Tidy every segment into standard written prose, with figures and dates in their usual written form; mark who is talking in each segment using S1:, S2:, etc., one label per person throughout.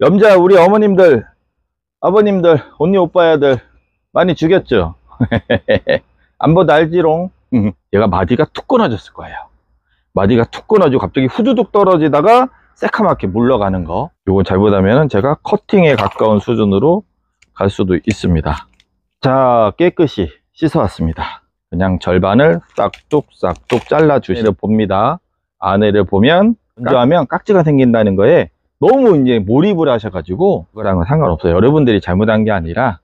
S1: 염자 우리 어머님들, 아버님들, 언니 오빠야들 많이 죽였죠? 안보다 알지롱. 얘가 마디가 툭 끊어졌을 거예요. 마디가 툭 끊어지고 갑자기 후두둑 떨어지다가 새카맣게 물러가는 거. 요건 잘못하면 제가 커팅에 가까운 수준으로 갈 수도 있습니다. 자, 깨끗이 씻어 왔습니다. 그냥 절반을 싹둑싹둑 잘라 주시를 봅니다. 안에를 보면 건조하면 깍지가 생긴다는 거에 너무 이제 몰입을 하셔가지고 그거랑은 상관없어요. 여러분들이 잘못한 게 아니라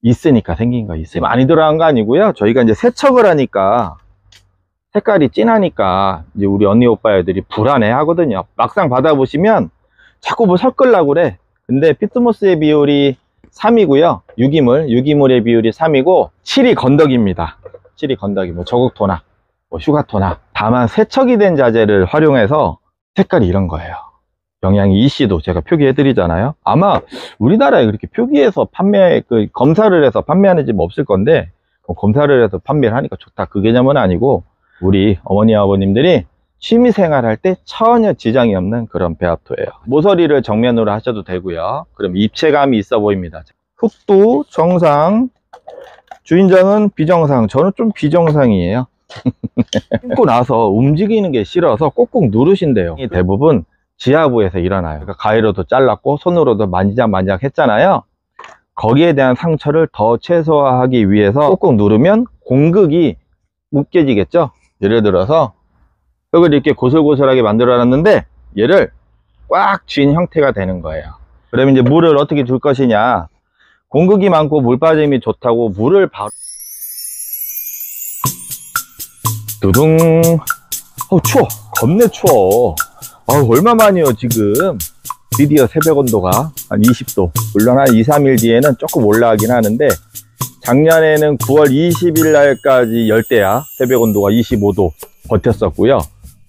S1: 있으니까 생긴 거. 있어요. 많이 들어간 거 아니고요. 저희가 이제 세척을 하니까 색깔이 진하니까 이제 우리 언니 오빠 애들이 불안해 하거든요. 막상 받아보시면 자꾸 뭐 섞으려고 그래. 근데 피트모스의 비율이 3이고요 유기물의 비율이 3이고 7이 건더기입니다. 7이 건더기, 뭐 저국토나 뭐 휴가토나. 다만 세척이 된 자재를 활용해서 색깔이 이런 거예요. 영양이 EC도 제가 표기해 드리잖아요. 아마 우리나라에 그렇게 표기해서 검사를 해서 판매하는 집 없을 건데, 검사를 해서 판매를 하니까 좋다 그 개념은 아니고, 우리 어머니 아버님들이 취미생활 할 때 전혀 지장이 없는 그런 배합토예요. 모서리를 정면으로 하셔도 되고요. 그럼 입체감이 있어 보입니다. 흙도 정상, 주인장은 비정상. 저는 좀 비정상이에요. 신고 나서 움직이는 게 싫어서 꼭꼭 누르신대요. 대부분 지하부에서 일어나요. 그러니까 가위로도 잘랐고 손으로도 만지작 했잖아요. 거기에 대한 상처를 더 최소화하기 위해서 꼭꼭 누르면 공극이 묶여지겠죠. 예를 들어서 흙을 이렇게 고슬고슬하게 만들어 놨는데 얘를 꽉 쥔 형태가 되는 거예요. 그러면 이제 물을 어떻게 줄 것이냐. 공극이 많고 물 빠짐이 좋다고 물을 바로 두둥. 추워. 겁내 추워. 얼마만이요 지금. 드디어 새벽 온도가 한 20도. 물론 한 2-3일 뒤에는 조금 올라가긴 하는데, 작년에는 9월 20일 날까지 열대야 새벽 온도가 25도 버텼었고요.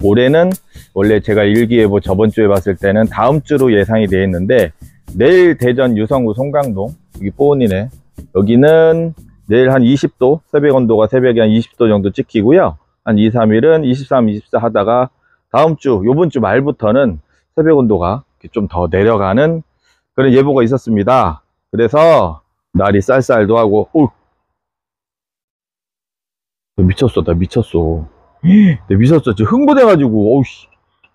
S1: 올해는 원래 제가 일기예보 저번 주에 봤을 때는 다음 주로 예상이 되어 있는데, 내일 대전 유성구 송강동, 여기 뽀은이네, 여기는 내일 한 20도, 새벽 온도가 새벽에 한 20도 정도 찍히고요. 한 2-3일은 23, 24 하다가 다음 주, 요번 주 말부터는 새벽 온도가 좀 더 내려가는 그런 예보가 있었습니다. 그래서 날이 쌀쌀도 하고. 미쳤어. 나 미쳤어. 나 미쳤어. 지금 흥분해가지고.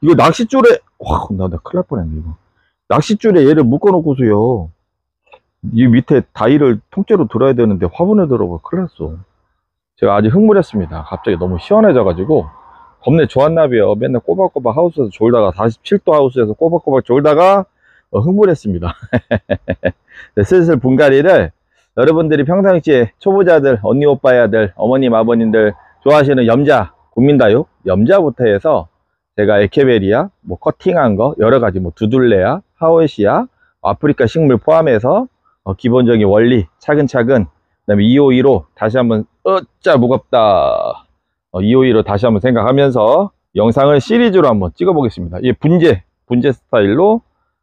S1: 이거 낚싯줄에, 나 큰일 날 뻔했네, 이거. 낚싯줄에 얘를 묶어놓고서요. 이 밑에 다이를 통째로 들어야 되는데 화분에 들어가 큰일 났어. 제가 아주 흥분했습니다. 갑자기 너무 시원해져가지고. 겁내 좋았나봐요. 맨날 꼬박꼬박 하우스에서 졸다가 47도 하우스에서 꼬박꼬박 졸다가 흥분했습니다. 네, 슬슬 분갈이를 여러분들이 평상시에 초보자들, 언니 오빠야들, 어머님 아버님들 좋아하시는 염자, 국민다육 염자부터 해서 제가 에케베리아, 뭐 커팅한 거 여러가지, 뭐 두둘레아, 하오시아, 아프리카 식물 포함해서 기본적인 원리 차근차근, 그 다음에 252로 다시 한번 무겁다, 252로 다시 한번 생각하면서 영상을 시리즈로 한번 찍어 보겠습니다. 이 분재 스타일로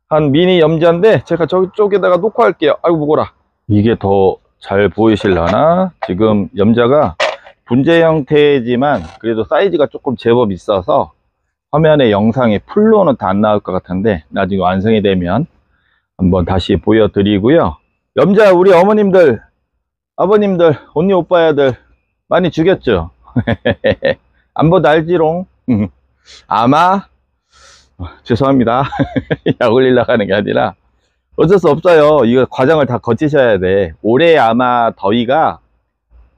S1: 한 미니 염자인데, 제가 저쪽에다가 놓고 할게요. 아이고 무거라. 이게 더 잘 보이실라나? 지금 염자가 분재 형태지만 그래도 사이즈가 조금 제법 있어서 화면에 영상에 풀로는 다 안 나올 것 같은데, 나중에 완성이 되면 한번 다시 보여드리고요. 염자 우리 어머님들, 아버님들, 언니 오빠야들 많이 죽였죠? 안보다 알지롱. 아마 죄송합니다. 약 올리려고 하는 게 아니라 어쩔 수 없어요. 이거 과정을 다 거치셔야 돼. 올해 아마 더위가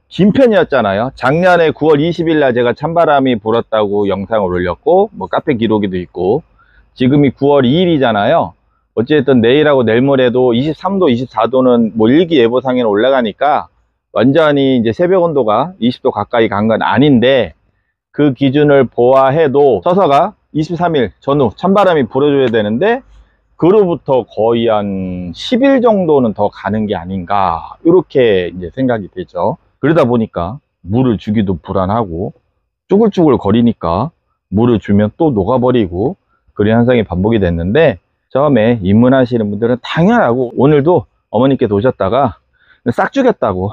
S1: 긴 편이었잖아요. 작년에 9월 20일 날 제가 찬바람이 불었다고 영상을 올렸고, 뭐 카페 기록에도 있고, 지금이 9월 2일이잖아요. 어쨌든 내일하고 내일 모레도 23도, 24도는 뭐 일기예보상에는 올라가니까 완전히 이제 새벽 온도가 20도 가까이 간 건 아닌데, 그 기준을 보아해도 서서가 23일 전후 찬바람이 불어줘야 되는데, 그로부터 거의 한 10일 정도는 더 가는 게 아닌가, 이렇게 이제 생각이 되죠. 그러다 보니까 물을 주기도 불안하고, 쭈글쭈글 거리니까 물을 주면 또 녹아버리고, 그런 현상이 반복이 됐는데, 처음에 입문하시는 분들은 당연하고, 오늘도 어머니께서 오셨다가 싹 죽였다고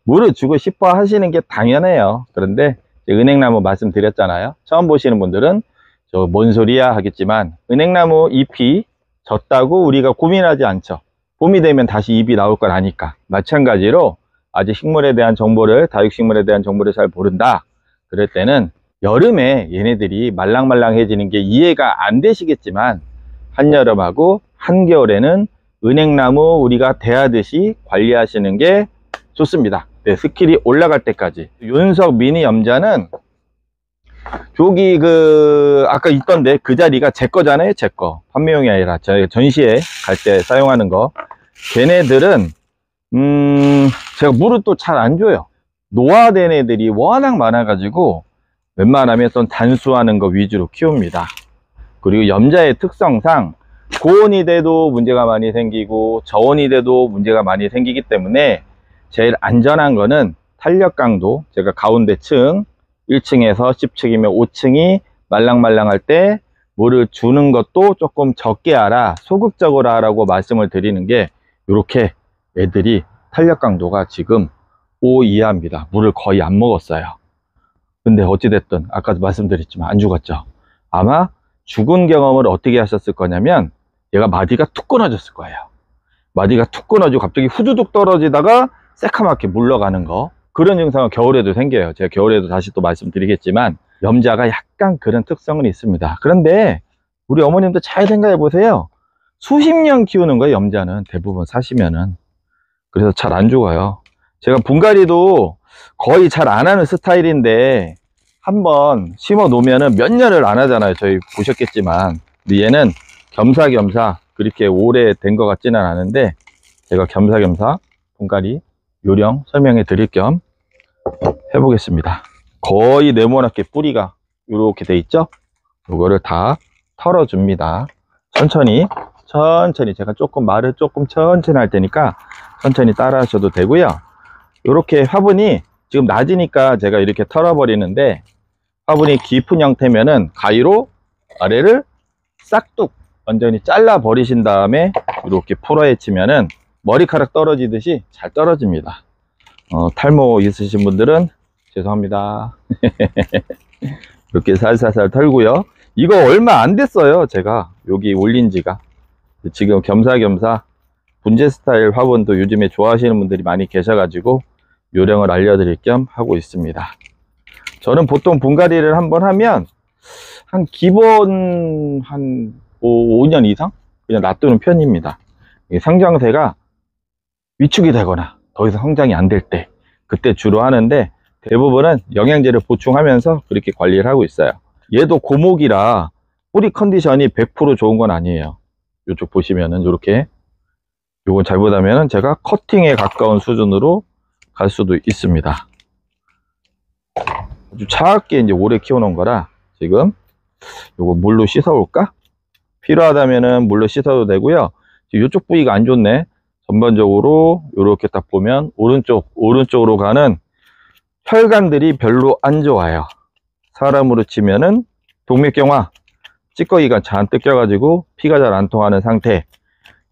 S1: 물을 주고 싶어 하시는 게 당연해요. 그런데 은행나무 말씀드렸잖아요. 처음 보시는 분들은 저 뭔 소리야 하겠지만, 은행나무 잎이 졌다고 우리가 고민하지 않죠. 봄이 되면 다시 잎이 나올 걸 아니까. 마찬가지로 아직 식물에 대한 정보를, 다육식물에 대한 정보를 잘 모른다. 그럴 때는 여름에 얘네들이 말랑말랑해지는 게 이해가 안 되시겠지만, 한여름하고 한겨울에는 은행나무 우리가 대하듯이 관리하시는 게 좋습니다. 네, 스킬이 올라갈 때까지. 윤석 미니 염자는 여기 아까 있던데 그 자리가 제 거잖아요. 제 거. 판매용이 아니라 저희 전시회 갈 때 사용하는 거. 걔네들은 제가 물을 또 잘 안 줘요. 노화된 애들이 워낙 많아 가지고 웬만하면 좀 단수하는 거 위주로 키웁니다. 그리고 염자의 특성상 고온이 돼도 문제가 많이 생기고 저온이 돼도 문제가 많이 생기기 때문에 제일 안전한 거는 탄력 강도, 제가 가운데 층 1층에서 10층이면 5층이 말랑말랑할 때 물을 주는 것도 조금 적게 하라, 소극적으로 하라고 말씀을 드리는 게, 이렇게 애들이 탄력 강도가 지금 5 이하입니다. 물을 거의 안 먹었어요. 근데 어찌됐든 아까도 말씀드렸지만 안 죽었죠. 아마 죽은 경험을 어떻게 하셨을 거냐면, 얘가 마디가 툭 끊어졌을 거예요. 마디가 툭 끊어지고 갑자기 후두둑 떨어지다가 새카맣게 물러가는 거, 그런 증상은 겨울에도 생겨요. 제가 겨울에도 다시 또 말씀드리겠지만 염자가 약간 그런 특성은 있습니다. 그런데 우리 어머님도 잘 생각해 보세요. 수십 년 키우는 거예요. 염자는 대부분 사시면은. 그래서 잘 안 죽어요. 제가 분갈이도 거의 잘 안 하는 스타일인데, 한번 심어 놓으면은 몇 년을 안 하잖아요. 저희 보셨겠지만. 근데 얘는 겸사겸사 그렇게 오래 된 것 같지는 않은데, 제가 겸사겸사 분갈이 요령 설명해 드릴 겸 해보겠습니다. 거의 네모나게 뿌리가 이렇게 돼 있죠. 이거를 다 털어 줍니다. 천천히 제가 조금 말을 조금 천천히 할 테니까 천천히 따라 하셔도 되고요. 이렇게 화분이 지금 낮으니까 제가 이렇게 털어 버리는데, 화분이 깊은 형태면은 가위로 아래를 싹둑 완전히 잘라 버리신 다음에 이렇게 풀어헤치면은 머리카락 떨어지듯이 잘 떨어집니다. 탈모 있으신 분들은 죄송합니다. 이렇게 살살살 털고요. 이거 얼마 안 됐어요. 제가 여기 올린 지가. 지금 겸사겸사 분재 스타일 화분도 요즘에 좋아하시는 분들이 많이 계셔가지고 요령을 알려드릴 겸 하고 있습니다. 저는 보통 분갈이를 한번 하면 한 기본 한 5년 이상 그냥 놔두는 편입니다. 성장세가 위축이 되거나 더 이상 성장이 안 될 때, 그때 주로 하는데, 대부분은 영양제를 보충하면서 그렇게 관리를 하고 있어요. 얘도 고목이라 뿌리 컨디션이 100% 좋은 건 아니에요. 이쪽 보시면은 이렇게, 요건 잘못하면은 제가 커팅에 가까운 수준으로 갈 수도 있습니다. 아주 차갑게 이제 오래 키워놓은 거라 지금 요거 물로 씻어 올까? 필요하다면은 물로 씻어도 되고요. 이쪽 부위가 안 좋네. 전반적으로 이렇게 딱 보면 오른쪽으로 가는 혈관들이 별로 안 좋아요. 사람으로 치면은 동맥경화, 찌꺼기가 잔뜩 껴가지고 피가 잘 안 통하는 상태.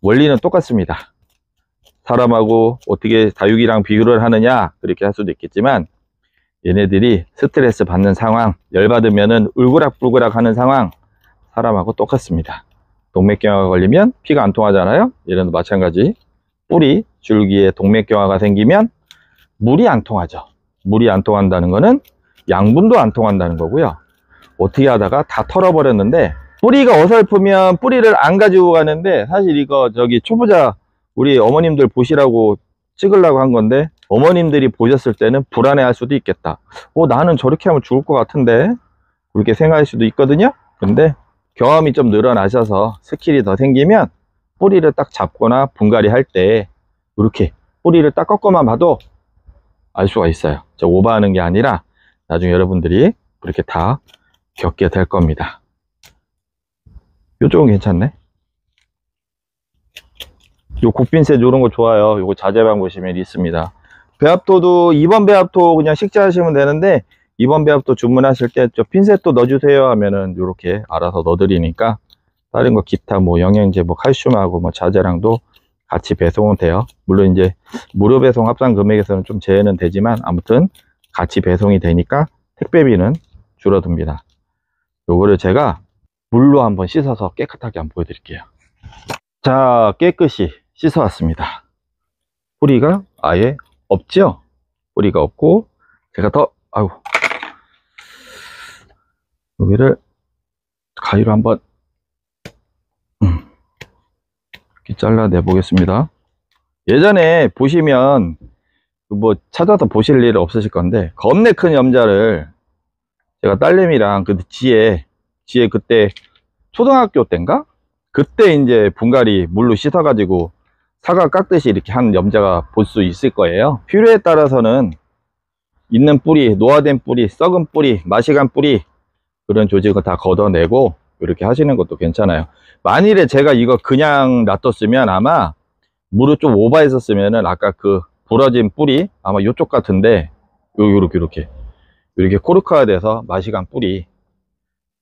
S1: 원리는 똑같습니다. 사람하고 어떻게 다육이랑 비교를 하느냐 그렇게 할 수도 있겠지만, 얘네들이 스트레스 받는 상황, 열받으면은 울그락불그락 하는 상황, 사람하고 똑같습니다. 동맥경화가 걸리면 피가 안 통하잖아요. 얘네도 마찬가지. 뿌리 줄기에 동맥경화가 생기면 물이 안 통하죠. 물이 안 통한다는 거는 양분도 안 통한다는 거고요. 어떻게 하다가 다 털어버렸는데, 뿌리가 어설프면 뿌리를 안 가지고 가는데, 사실 이거 저기 초보자 우리 어머님들 보시라고 찍으려고 한 건데, 어머님들이 보셨을 때는 불안해 할 수도 있겠다. 나는 저렇게 하면 죽을 것 같은데, 그렇게 생각할 수도 있거든요. 근데 경험이 좀 늘어나셔서 스킬이 더 생기면 뿌리를 딱 잡거나 분갈이 할 때 이렇게 뿌리를 딱 꺾어만 봐도 알 수가 있어요. 저 오버하는 게 아니라 나중에 여러분들이 그렇게 다 겪게 될 겁니다. 이쪽은 괜찮네. 요 국빈셋 이런 거 좋아요. 요거 자재방 보시면 있습니다. 배합토도 2번 배합토 그냥 식재하시면 되는데, 2번 배합토 주문하실 때 저 핀셋도 넣어주세요 하면은 이렇게 알아서 넣어드리니까, 다른 거 기타 뭐 영양제 뭐 칼슘하고 뭐 자재랑도 같이 배송은 돼요. 물론 이제 무료 배송 합산 금액에서는 좀 제한은 되지만, 아무튼 같이 배송이 되니까 택배비는 줄어듭니다. 요거를 제가 물로 한번 씻어서 깨끗하게 한번 보여드릴게요. 자, 깨끗이 씻어 왔습니다. 뿌리가 아예 없죠? 뿌리가 없고, 제가 더, 아유, 여기를 가위로 한번 이렇게 잘라내 보겠습니다. 예전에 보시면 뭐 찾아서 보실 일 없으실 건데, 겁내 큰 염자를 제가 딸내미랑 그 지혜 그때 초등학교 때인가? 그때 이제 분갈이 물로 씻어 가지고 사과 깎듯이 이렇게 한 염자가 볼 수 있을 거예요. 필요에 따라서는 있는 뿌리, 노화된 뿌리, 썩은 뿌리, 마시간 뿌리, 그런 조직을 다 걷어내고 이렇게 하시는 것도 괜찮아요. 만일에 제가 이거 그냥 놔뒀으면 아마 물을 좀 오버했었으면은 아까 그 부러진 뿌리 아마 이쪽 같은데 이렇게 코르크가 돼서 마시간 뿌리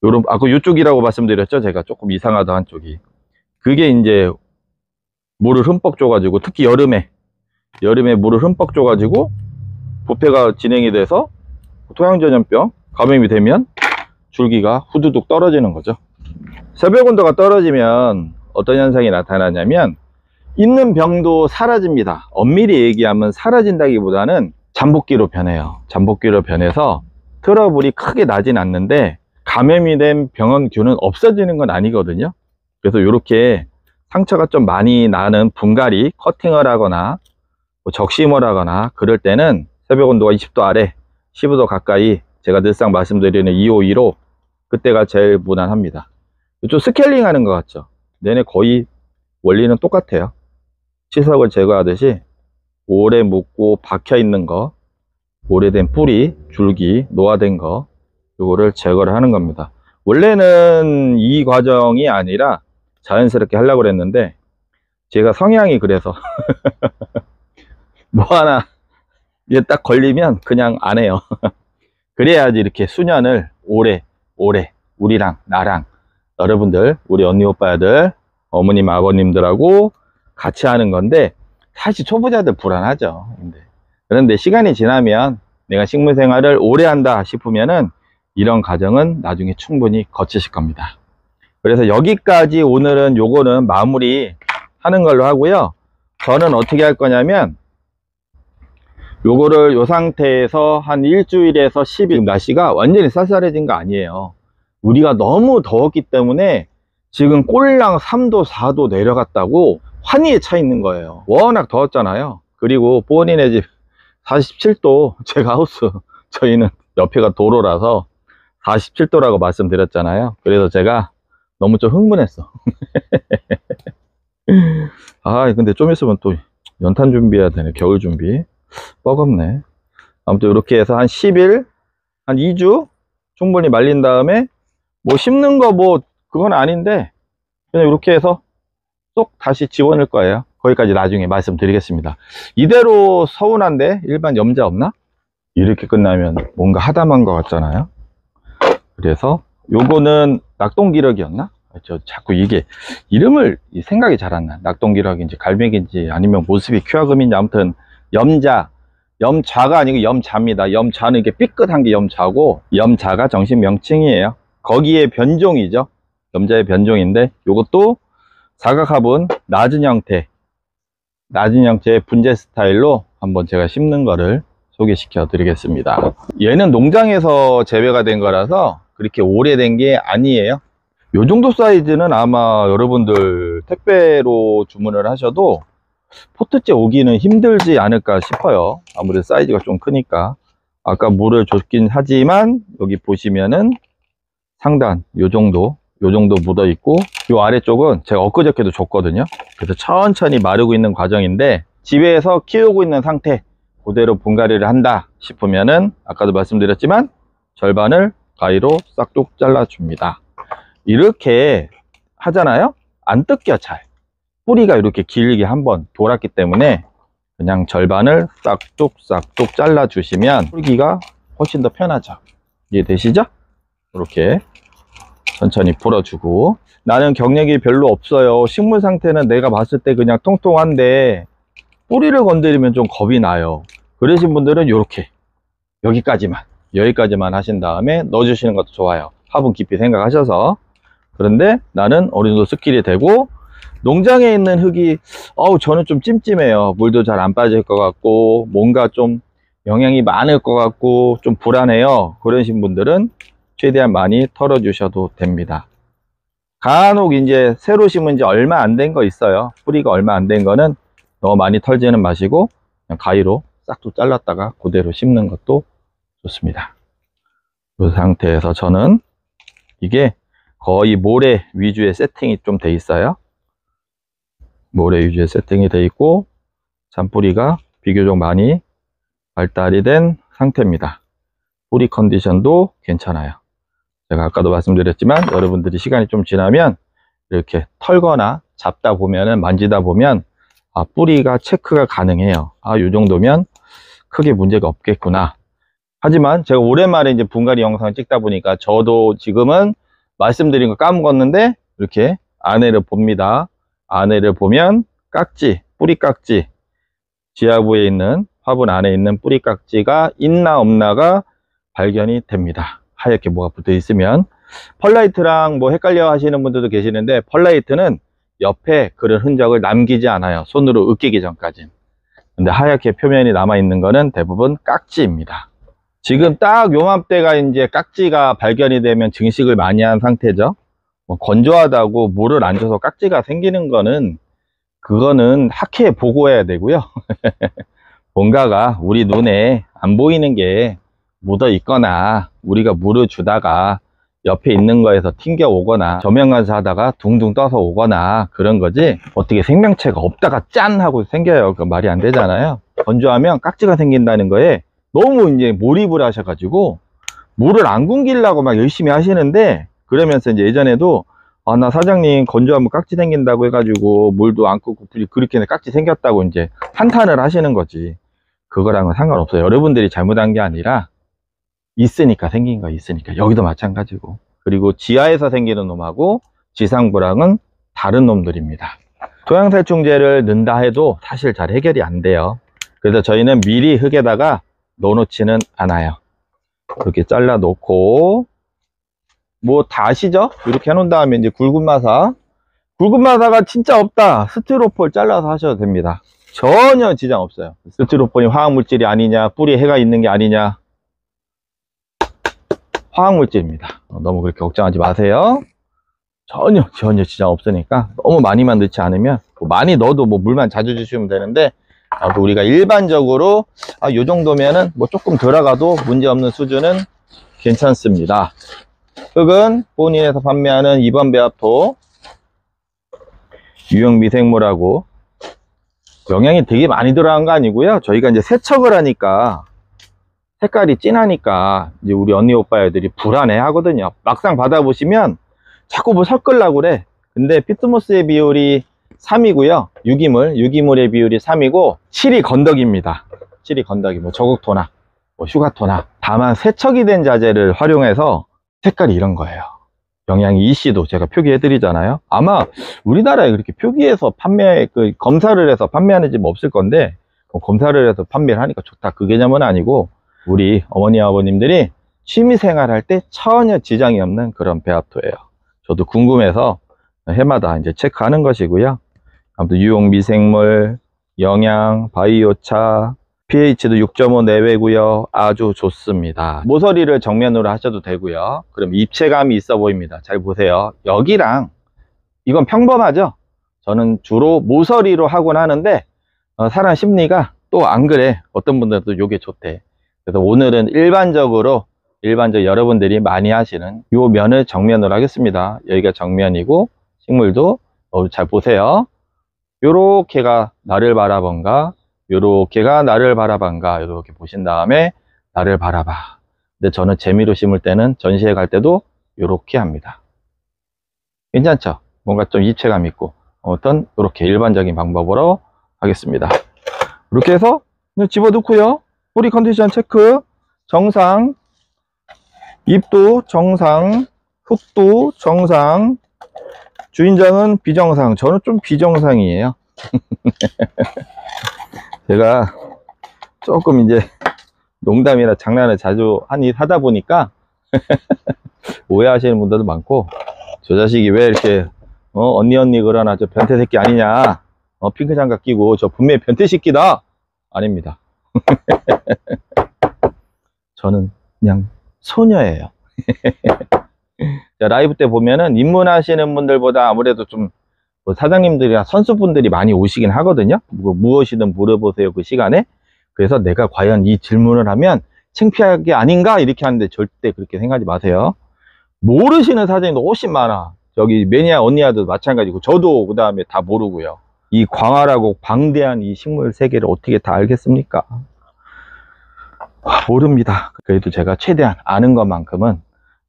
S1: 요런, 아까 이쪽이라고 말씀드렸죠. 제가 조금 이상하다 한쪽이, 그게 이제 물을 흠뻑 줘가지고, 특히 여름에 물을 흠뻑 줘가지고 부패가 진행이 돼서 토양전염병 감염이 되면 줄기가 후두둑 떨어지는 거죠. 새벽 온도가 떨어지면 어떤 현상이 나타나냐면 있는 병도 사라집니다. 엄밀히 얘기하면 사라진다기보다는 잠복기로 변해요. 잠복기로 변해서 트러블이 크게 나진 않는데 감염이 된 병원균은 없어지는 건 아니거든요. 그래서 이렇게 상처가 좀 많이 나는 분갈이 커팅을 하거나 뭐 적심을 하거나 그럴 때는 새벽 온도가 20도 아래 15도 가까이, 제가 늘상 말씀드리는 252로, 그때가 제일 무난합니다. 좀 스케일링 하는 것 같죠? 내내 거의 원리는 똑같아요. 치석을 제거하듯이 오래 묻고 박혀 있는 거, 오래된 뿌리, 줄기, 노화된 거, 요거를 제거를 하는 겁니다. 원래는 이 과정이 아니라 자연스럽게 하려고 그랬는데 제가 성향이 그래서 뭐 하나 이게 딱 걸리면 그냥 안 해요. 그래야지 이렇게 수년을 오래 우리랑 나랑 여러분들, 우리 언니 오빠들, 어머님 아버님들하고 같이 하는 건데 사실 초보자들 불안하죠. 그런데 시간이 지나면 내가 식물 생활을 오래 한다 싶으면은 이런 과정은 나중에 충분히 거치실 겁니다. 그래서 여기까지 오늘은 요거는 마무리 하는 걸로 하고요. 저는 어떻게 할 거냐면 요거를 요 상태에서 한 일주일에서 10일, 날씨가 완전히 쌀쌀해진 거 아니에요. 우리가 너무 더웠기 때문에 지금 꼴랑 3도 4도 내려갔다고 환희에 차 있는 거예요. 워낙 더웠잖아요. 그리고 본인의 집 47도, 제가 하우스, 저희는 옆에가 도로라서 47도라고 말씀드렸잖아요. 그래서 제가 너무 좀 흥분했어. 아, 근데 좀 있으면 또 연탄 준비해야 되네. 겨울 준비. 뻐겁네. 아무튼 이렇게 해서 한 10일, 한 2주 충분히 말린 다음에 뭐 심는 거 뭐 그건 아닌데 그냥 이렇게 해서 쏙 다시 집어넣을 거예요. 거기까지 나중에 말씀드리겠습니다. 이대로 서운한데 일반 염자 없나? 이렇게 끝나면 뭔가 하담한 것 같잖아요. 그래서 요거는 낙동기러기였나? 저 자꾸 이게 이름을 생각이 잘 안 나. 낙동기러기인지 갈매기인지 아니면 모습이 큐아금인지, 아무튼 염자가 아니고 염자입니다. 염자는 이렇게 삐끗한 게 염자고, 염자가 정식 명칭이에요. 거기에 변종이죠. 염자의 변종인데 요것도 사각화분 낮은 형태의 분재 스타일로 한번 제가 심는 거를 소개시켜 드리겠습니다. 얘는 농장에서 재배가 된 거라서 그렇게 오래된 게 아니에요. 요 정도 사이즈는 아마 여러분들 택배로 주문을 하셔도 포트째 오기는 힘들지 않을까 싶어요. 아무래도 사이즈가 좀 크니까. 아까 물을 줬긴 하지만 여기 보시면은 상단 요 정도 묻어 있고, 요 아래쪽은 제가 엊그저께도 줬거든요. 그래서 천천히 마르고 있는 과정인데 집에서 키우고 있는 상태 그대로 분갈이를 한다 싶으면은 아까도 말씀드렸지만 절반을 가위로 싹둑 잘라 줍니다. 이렇게 하잖아요. 안 뜯겨 잘. 뿌리가 이렇게 길게 한번 돌았기 때문에 그냥 절반을 싹둑 잘라 주시면 풀기가 훨씬 더 편하죠. 이해되시죠? 이렇게 천천히 풀어주고, 나는 경력이 별로 없어요, 식물 상태는 내가 봤을 때 그냥 통통한데 뿌리를 건드리면 좀 겁이 나요, 그러신 분들은 이렇게 여기까지만 하신 다음에 넣어주시는 것도 좋아요. 화분 깊이 생각하셔서. 그런데 나는 어느 정도 스킬이 되고 농장에 있는 흙이 저는 좀 찜찜해요. 물도 잘 안 빠질 것 같고 뭔가 좀 영양이 많을 것 같고 좀 불안해요. 그러신 분들은 최대한 많이 털어 주셔도 됩니다. 간혹 이제 새로 심은 지 얼마 안 된 거 있어요. 뿌리가 얼마 안 된 거는 너무 많이 털지는 마시고 그냥 가위로 싹둑 잘랐다가 그대로 심는 것도 좋습니다. 이 상태에서 저는 이게 거의 모래 위주의 세팅이 좀 돼 있어요. 모래 위주의 세팅이 돼 있고 잔뿌리가 비교적 많이 발달이 된 상태입니다. 뿌리 컨디션도 괜찮아요. 제가 아까도 말씀드렸지만 여러분들이 시간이 좀 지나면 이렇게 털거나 잡다 보면은 만지다 보면 뿌리가 체크가 가능해요. 이 정도면 크게 문제가 없겠구나. 하지만 제가 오랜만에 이제 분갈이 영상을 찍다 보니까 저도 지금은 말씀드린 거 까먹었는데 이렇게 안에를 봅니다. 안에를 보면 깍지, 뿌리 깍지, 지하부에 있는 화분 안에 있는 뿌리 깍지가 있나 없나가 발견이 됩니다. 하얗게 뭐가 붙어 있으면. 펄라이트랑 뭐 헷갈려 하시는 분들도 계시는데 펄라이트는 옆에 그런 흔적을 남기지 않아요. 손으로 으깨기 전까지. 근데 하얗게 표면이 남아 있는 거는 대부분 깍지입니다. 지금 딱 요맘때가 이제 깍지가 발견이 되면 증식을 많이 한 상태죠. 뭐 건조하다고 물을 안 줘서 깍지가 생기는 거는 그거는 학회에 보고해야 되고요. 뭔가가 우리 눈에 안 보이는 게 묻어 있거나 우리가 물을 주다가 옆에 있는 거에서 튕겨 오거나 저면관사 하다가 둥둥 떠서 오거나 그런 거지, 어떻게 생명체가 없다가 짠 하고 생겨요. 그 말이 안 되잖아요. 건조하면 깍지가 생긴다는 거에 너무 이제 몰입을 하셔가지고 물을 안 굶기려고 막 열심히 하시는데, 그러면서 이제 예전에도 나 사장님 건조하면 깍지 생긴다고 해가지고 물도 안 끓고 그렇게 깍지 생겼다고 이제 한탄을 하시는 거지. 그거랑은 상관없어요. 여러분들이 잘못한 게 아니라 있으니까 생긴 거 있으니까. 여기도 마찬가지고. 그리고 지하에서 생기는 놈하고 지상부랑은 다른 놈들입니다. 토양살충제를 넣는다 해도 사실 잘 해결이 안 돼요. 그래서 저희는 미리 흙에다가 넣어놓지는 않아요. 이렇게 잘라 놓고 뭐 다 아시죠? 이렇게 해놓은 다음에 이제 굵은 마사가 진짜 없다, 스티로폴 잘라서 하셔도 됩니다. 전혀 지장 없어요. 스티로폴이 화학물질이 아니냐, 뿌리에 해가 있는 게 아니냐, 화학물질입니다. 너무 그렇게 걱정하지 마세요. 전혀 지장 없으니까 너무 많이만 넣지 않으면, 많이 넣어도 뭐 물만 자주 주시면 되는데, 우리가 일반적으로 요 정도면은 뭐 조금 들어가도 문제없는 수준은 괜찮습니다. 흙은 본인에서 판매하는 2번 배합토 유형 미생물하고 영양이 되게 많이 들어간 거 아니고요. 저희가 이제 세척을 하니까 색깔이 진하니까 이제 우리 언니 오빠 애들이 불안해 하거든요. 막상 받아보시면 자꾸 뭐 섞으려고 그래. 근데 피트모스의 비율이 3이고요 유기물의 비율이 3이고 7이 건더기입니다. 7이 건더기, 뭐 저극토나 뭐 휴가토나. 다만 세척이 된 자재를 활용해서 색깔이 이런 거예요. 영양이 EC도 제가 표기해 드리잖아요. 아마 우리나라에 그렇게 표기해서 검사를 해서 판매하는 집 없을 건데, 검사를 해서 판매를 하니까 좋다, 그 개념은 아니고, 우리 어머니 아버님들이 취미생활 할 때 전혀 지장이 없는 그런 배합토예요. 저도 궁금해서 해마다 이제 체크하는 것이고요. 아무튼 유용 미생물, 영양, 바이오차, pH도 6.5 내외고요. 아주 좋습니다. 모서리를 정면으로 하셔도 되고요. 그럼 입체감이 있어 보입니다. 잘 보세요. 여기랑 이건 평범하죠? 저는 주로 모서리로 하곤 하는데 사람 심리가 또 안 그래. 어떤 분들도 이게 좋대. 그래서 오늘은 일반적으로 여러분들이 많이 하시는 요 면을 정면으로 하겠습니다. 여기가 정면이고, 식물도 잘 보세요. 요렇게가 나를 바라본가, 요렇게가 나를 바라본가, 요렇게 보신 다음에 나를 바라봐. 근데 저는 재미로 심을 때는, 전시회 갈 때도 요렇게 합니다. 괜찮죠? 뭔가 좀 입체감 있고, 어떤 요렇게 일반적인 방법으로 하겠습니다. 이렇게 해서 그냥 집어넣고요. 뿌리 컨디션 체크 정상, 잎도 정상, 흙도 정상, 주인장은 비정상. 저는 좀 비정상이에요. 제가 조금 이제 농담이나 장난을 자주 하다 보니까 오해하시는 분들도 많고, 저 자식이 왜 이렇게 언니 그러나 저 변태 새끼 아니냐, 핑크 장갑 끼고 저 분명히 변태 새끼다. 아닙니다. 저는 그냥 소녀예요. 자, 라이브 때 보면은 입문하시는 분들보다 아무래도 좀 사장님들이나 선수분들이 많이 오시긴 하거든요. 무엇이든 물어보세요, 그 시간에. 그래서 내가 과연 이 질문을 하면 창피할 게 아닌가 이렇게 하는데 절대 그렇게 생각하지 마세요. 모르시는 사장님도 훨씬 많아. 저기 매니아 언니야도 마찬가지고 저도 그 다음에 다 모르고요. 이 광활하고 방대한 이 식물 세계를 어떻게 다 알겠습니까? 모릅니다. 그래도 제가 최대한 아는 것만큼은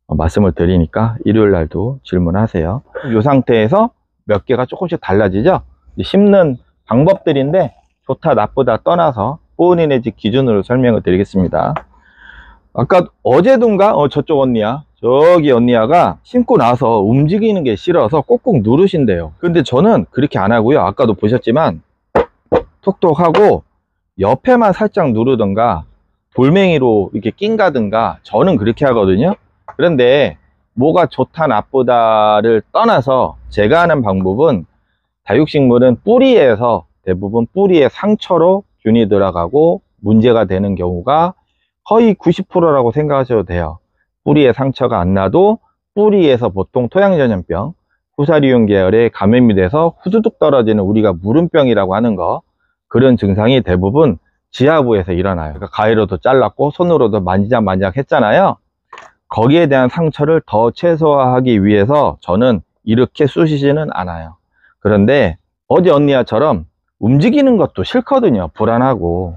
S1: 말씀을 드리니까 일요일 날도 질문하세요. 이 상태에서 몇 개가 조금씩 달라지죠. 심는 방법들인데 좋다 나쁘다 떠나서 본인의 집 기준으로 설명을 드리겠습니다. 아까 어제든가 저쪽 언니야, 저기 언니야가 심고 나서 움직이는 게 싫어서 꼭꼭 누르신대요. 근데 저는 그렇게 안 하고요. 아까도 보셨지만 톡톡 하고 옆에만 살짝 누르던가 돌멩이로 이렇게 낑가든가 저는 그렇게 하거든요. 그런데 뭐가 좋다 나쁘다를 떠나서 제가 하는 방법은 다육식물은 뿌리에서 대부분 뿌리에 상처로 균이 들어가고 문제가 되는 경우가 거의 90%라고 생각하셔도 돼요. 뿌리에 상처가 안 나도 뿌리에서 보통 토양전염병, 후사리움 계열의 감염이 돼서 후두둑 떨어지는 우리가 무름병이라고 하는 거, 그런 증상이 대부분 지하부에서 일어나요. 그러니까 가위로도 잘랐고 손으로도 만지작 했잖아요. 거기에 대한 상처를 더 최소화하기 위해서 저는 이렇게 쑤시지는 않아요. 그런데 어제 언니야처럼 움직이는 것도 싫거든요. 불안하고.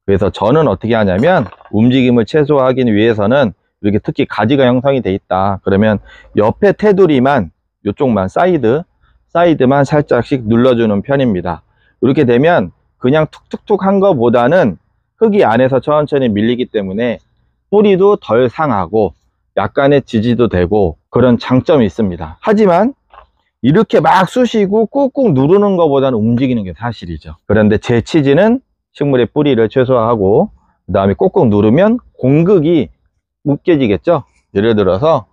S1: 그래서 저는 어떻게 하냐면 움직임을 최소화하기 위해서는 이렇게 특히 가지가 형성이 돼 있다 그러면 옆에 테두리만, 이쪽만 사이드만 살짝씩 눌러주는 편입니다. 이렇게 되면 그냥 툭툭툭 한 거보다는 흙이 안에서 천천히 밀리기 때문에 뿌리도 덜 상하고 약간의 지지도 되고 그런 장점이 있습니다. 하지만 이렇게 막 쑤시고 꾹꾹 누르는 것보다는 움직이는 게 사실이죠. 그런데 제 취지는 식물의 뿌리를 최소화하고 그 다음에 꾹꾹 누르면 공극이 웃겨지겠죠. 예를 들어서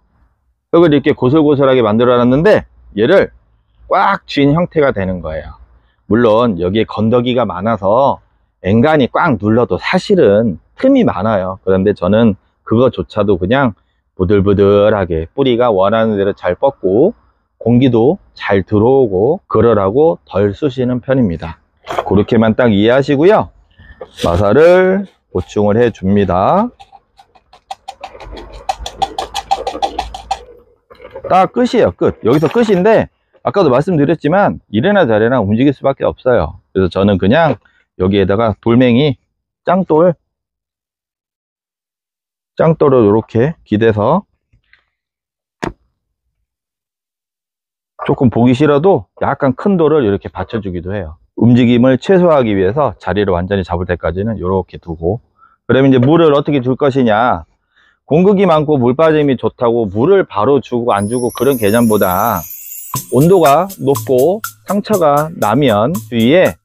S1: 흙을 이렇게 고슬고슬하게 만들어 놨는데 얘를 꽉 쥔 형태가 되는 거예요. 물론 여기에 건더기가 많아서 엔간히 꽉 눌러도 사실은 틈이 많아요. 그런데 저는 그거조차도 그냥 부들부들하게 뿌리가 원하는 대로 잘 뻗고 공기도 잘 들어오고 그러라고 덜 쑤시는 편입니다. 그렇게만 딱 이해하시고요. 마사를 보충을 해 줍니다. 딱 끝이에요. 끝. 여기서 끝인데 아까도 말씀드렸지만 이래나 저래나 움직일 수밖에 없어요. 그래서 저는 그냥 여기에다가 돌멩이 짱돌을 이렇게 기대서 조금 보기 싫어도 약간 큰 돌을 이렇게 받쳐주기도 해요. 움직임을 최소화하기 위해서 자리를 완전히 잡을 때까지는 이렇게 두고, 그러면 이제 물을 어떻게 줄 것이냐, 공극이 많고 물 빠짐이 좋다고 물을 바로 주고 안 주고 그런 개념보다 온도가 높고 상처가 나면 주위에